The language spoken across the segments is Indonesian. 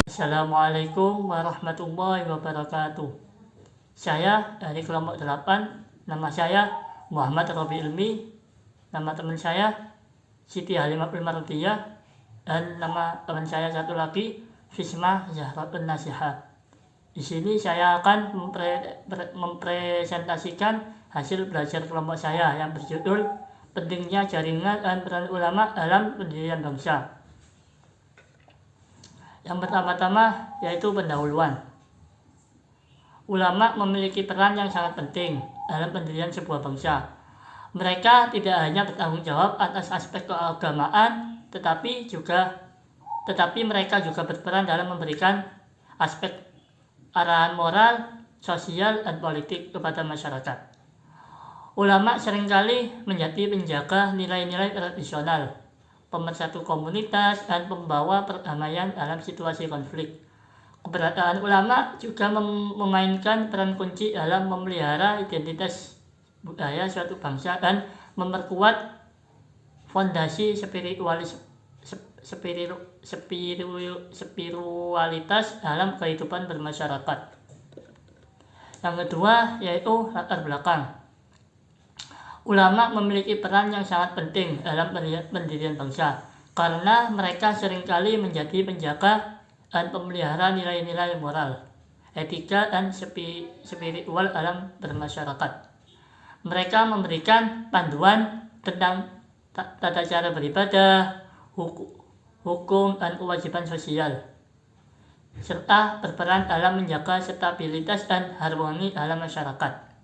Assalamualaikum warahmatullahi wabarakatuh. Saya dari kelompok 8, nama saya Muhammad Robi Ilmi, nama teman saya Siti Halimah Filmarudiah, dan nama teman saya satu lagi Fisma Zahratun Nasihat. Di sini saya akan mempresentasikan hasil belajar kelompok saya yang berjudul Pentingnya Jaringan dan Peran Ulama dalam Pendirian Bangsa. Yang pertama-tama yaitu pendahuluan. Ulama memiliki peran yang sangat penting dalam pendirian sebuah bangsa. Mereka tidak hanya bertanggung jawab atas aspek keagamaan, tetapi mereka juga berperan dalam memberikan aspek arahan moral, sosial, dan politik kepada masyarakat. Ulama seringkali menjadi penjaga nilai-nilai tradisional, pemersatu komunitas, dan pembawa perdamaian dalam situasi konflik. Keberadaan ulama juga memainkan peran kunci dalam memelihara identitas budaya suatu bangsa dan memperkuat fondasi spiritualitas dalam kehidupan bermasyarakat. Yang kedua yaitu latar belakang. Ulama memiliki peran yang sangat penting dalam pendirian bangsa karena mereka seringkali menjadi penjaga dan pemelihara nilai-nilai moral, etika, dan spiritual dalam bermasyarakat. Mereka memberikan panduan tentang tata cara beribadah, hukum, dan kewajiban sosial, serta berperan dalam menjaga stabilitas dan harmoni dalam masyarakat.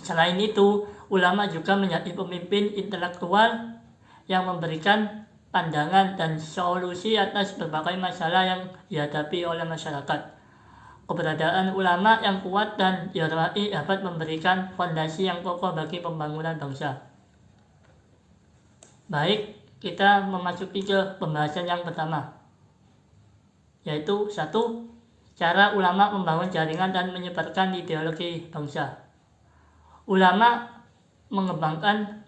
Selain itu, ulama juga menjadi pemimpin intelektual yang memberikan pandangan dan solusi atas berbagai masalah yang dihadapi oleh masyarakat. Keberadaan ulama yang kuat dan dihormati dapat memberikan fondasi yang kokoh bagi pembangunan bangsa. Baik, kita memasuki ke pembahasan yang pertama, yaitu 1. Cara ulama membangun jaringan dan menyebarkan ideologi bangsa. Ulama mengembangkan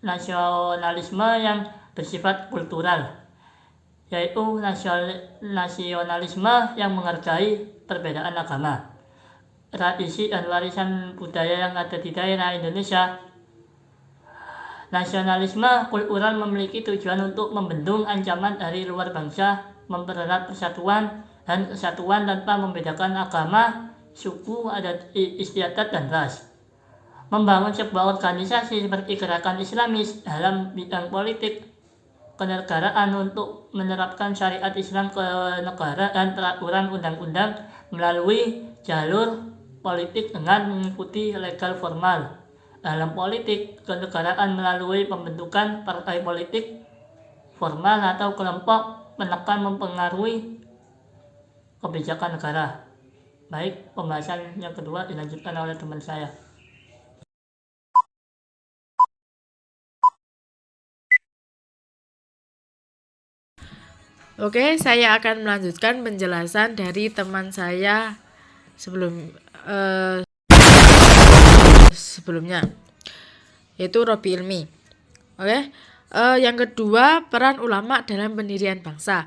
nasionalisme yang bersifat kultural, yaitu nasionalisme yang menghargai perbedaan agama, tradisi, dan warisan budaya yang ada di daerah Indonesia. Nasionalisme kultural memiliki tujuan untuk membendung ancaman dari luar bangsa, mempererat persatuan dan kesatuan tanpa membedakan agama, suku, adat istiadat, dan ras. Membangun sebuah organisasi seperti gerakan Islamis dalam bidang politik kenegaraan untuk menerapkan syariat Islam ke negara dan peraturan undang-undang melalui jalur politik dengan mengikuti legal formal. Dalam politik kenegaraan melalui pembentukan partai politik formal atau kelompok menekan mempengaruhi kebijakan negara. Baik, pembahasan yang kedua dilanjutkan oleh teman saya. Oke, saya akan melanjutkan penjelasan dari teman saya sebelumnya, yaitu Robi Ilmi. Oke, yang kedua, peran ulama dalam pendirian bangsa.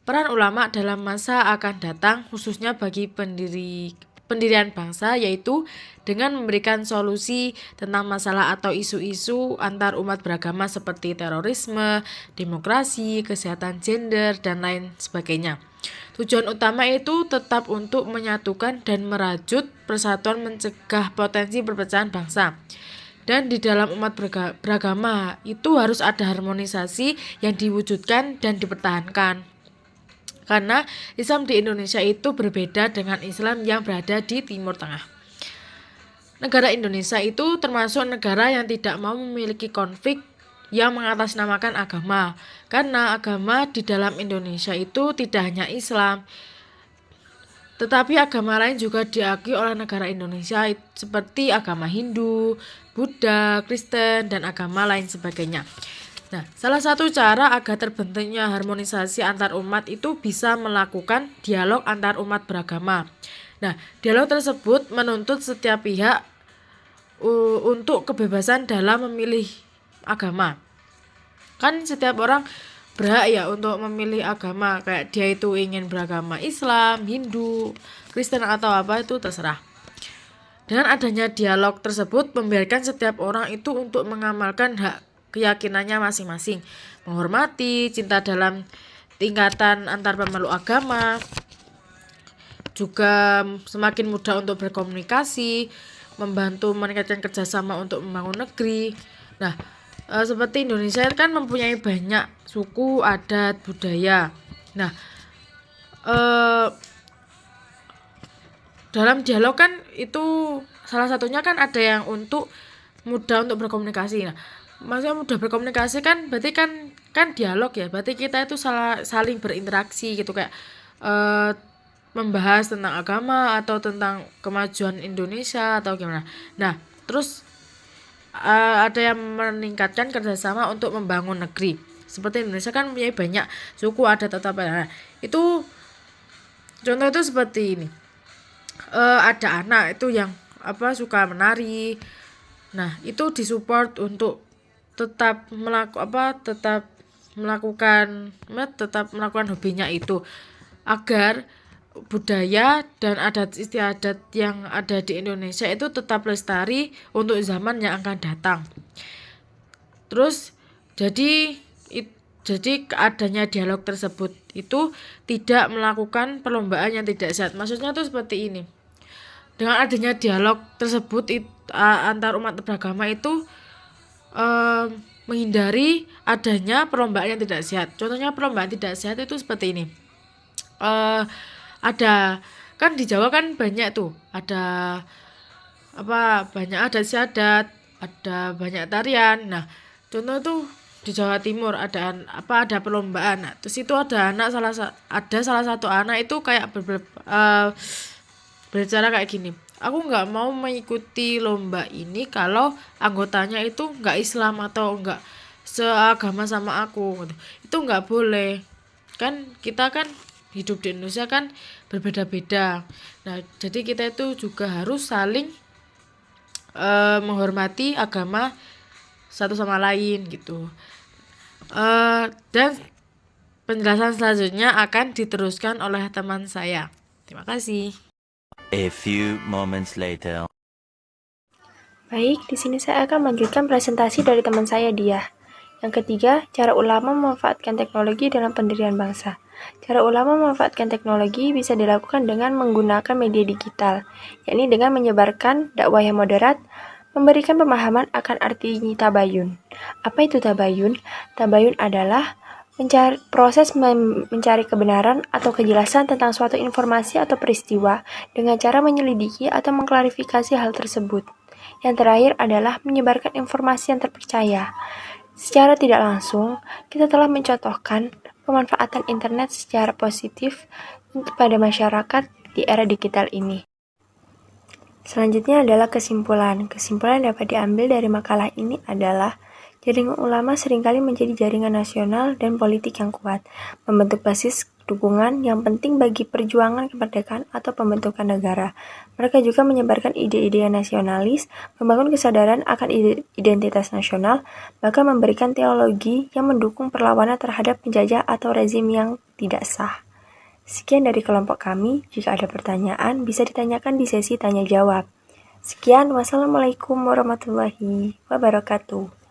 Peran ulama dalam masa akan datang khususnya bagi pendirian bangsa, yaitu dengan memberikan solusi tentang masalah atau isu-isu antar umat beragama seperti terorisme, demokrasi, kesehatan gender, dan lain sebagainya. Tujuan utama itu tetap untuk menyatukan dan merajut persatuan, mencegah potensi perpecahan bangsa. Dan di dalam umat beragama itu harus ada harmonisasi yang diwujudkan dan dipertahankan. Karena Islam di Indonesia itu berbeda dengan Islam yang berada di Timur Tengah. Negara Indonesia itu termasuk negara yang tidak mau memiliki konflik yang mengatasnamakan agama. Karena agama di dalam Indonesia itu tidak hanya Islam, tetapi agama lain juga diakui oleh negara Indonesia seperti agama Hindu, Buddha, Kristen, dan agama lain sebagainya. Nah, salah satu cara agar terbentuknya harmonisasi antar umat itu bisa melakukan dialog antar umat beragama. Nah, dialog tersebut menuntut setiap pihak untuk kebebasan dalam memilih agama. Kan setiap orang berhak ya untuk memilih agama, kayak dia itu ingin beragama Islam, Hindu, Kristen atau apa itu terserah. Dengan adanya dialog tersebut membiarkan setiap orang itu untuk mengamalkan hak keyakinannya masing-masing, menghormati, cinta dalam tingkatan antar pemeluk agama, juga semakin mudah untuk berkomunikasi, membantu meningkatkan kerjasama untuk membangun negeri. Nah, seperti Indonesia kan mempunyai banyak suku, adat, budaya. Nah, dalam dialog kan itu salah satunya kan ada yang untuk mudah untuk berkomunikasi. Nah, maksudnya mudah berkomunikasi kan berarti kan dialog ya. Berarti kita itu saling berinteraksi gitu, kayak membahas tentang agama atau tentang kemajuan Indonesia atau gimana. Nah, terus ada yang meningkatkan kerjasama untuk membangun negeri. Seperti Indonesia kan punya banyak suku, adat atau apa. Nah, itu contoh itu seperti ini. Ada anak itu yang suka menari. Nah, itu disupport untuk tetap melakukan hobinya itu, agar budaya dan adat istiadat yang ada di Indonesia itu tetap lestari untuk zaman yang akan datang. Terus jadi adanya dialog tersebut itu tidak melakukan perlombaan yang tidak sehat. Maksudnya tuh seperti ini. Dengan adanya dialog tersebut antar umat beragama itu menghindari adanya perlombaan yang tidak sehat. Contohnya perlombaan tidak sehat itu seperti ini. Ada kan di Jawa kan banyak tuh, ada banyak adat istiadat, ada banyak tarian. Nah, contoh tuh di Jawa Timur ada perlombaan. Nah, terus itu ada salah satu anak itu kayak berbicara kayak gini. Aku nggak mau mengikuti lomba ini kalau anggotanya itu nggak Islam atau nggak seagama sama aku. Itu nggak boleh. Kan kita kan hidup di Indonesia kan berbeda-beda. Nah, jadi kita itu juga harus saling menghormati agama satu sama lain gitu. Dan penjelasan selanjutnya akan diteruskan oleh teman saya. Terima kasih. A few moments later. Baik, di sini saya akan melanjutkan presentasi dari teman saya, Diah. Yang ketiga, cara ulama memanfaatkan teknologi dalam pendirian bangsa. Cara ulama memanfaatkan teknologi bisa dilakukan dengan menggunakan media digital, yakni dengan menyebarkan dakwah yang moderat, memberikan pemahaman akan arti tabayun. Apa itu tabayun? Tabayun adalah proses mencari kebenaran atau kejelasan tentang suatu informasi atau peristiwa dengan cara menyelidiki atau mengklarifikasi hal tersebut. Yang terakhir adalah menyebarkan informasi yang terpercaya. Secara tidak langsung, kita telah mencontohkan pemanfaatan internet secara positif pada masyarakat di era digital ini. Selanjutnya adalah kesimpulan. Kesimpulan yang dapat diambil dari makalah ini adalah jaringan ulama seringkali menjadi jaringan nasional dan politik yang kuat, membentuk basis dukungan yang penting bagi perjuangan kemerdekaan atau pembentukan negara. Mereka juga menyebarkan ide-ide nasionalis, membangun kesadaran akan identitas nasional, bahkan memberikan teologi yang mendukung perlawanan terhadap penjajah atau rezim yang tidak sah. Sekian dari kelompok kami. Jika ada pertanyaan, bisa ditanyakan di sesi tanya jawab. Sekian, wassalamualaikum warahmatullahi wabarakatuh.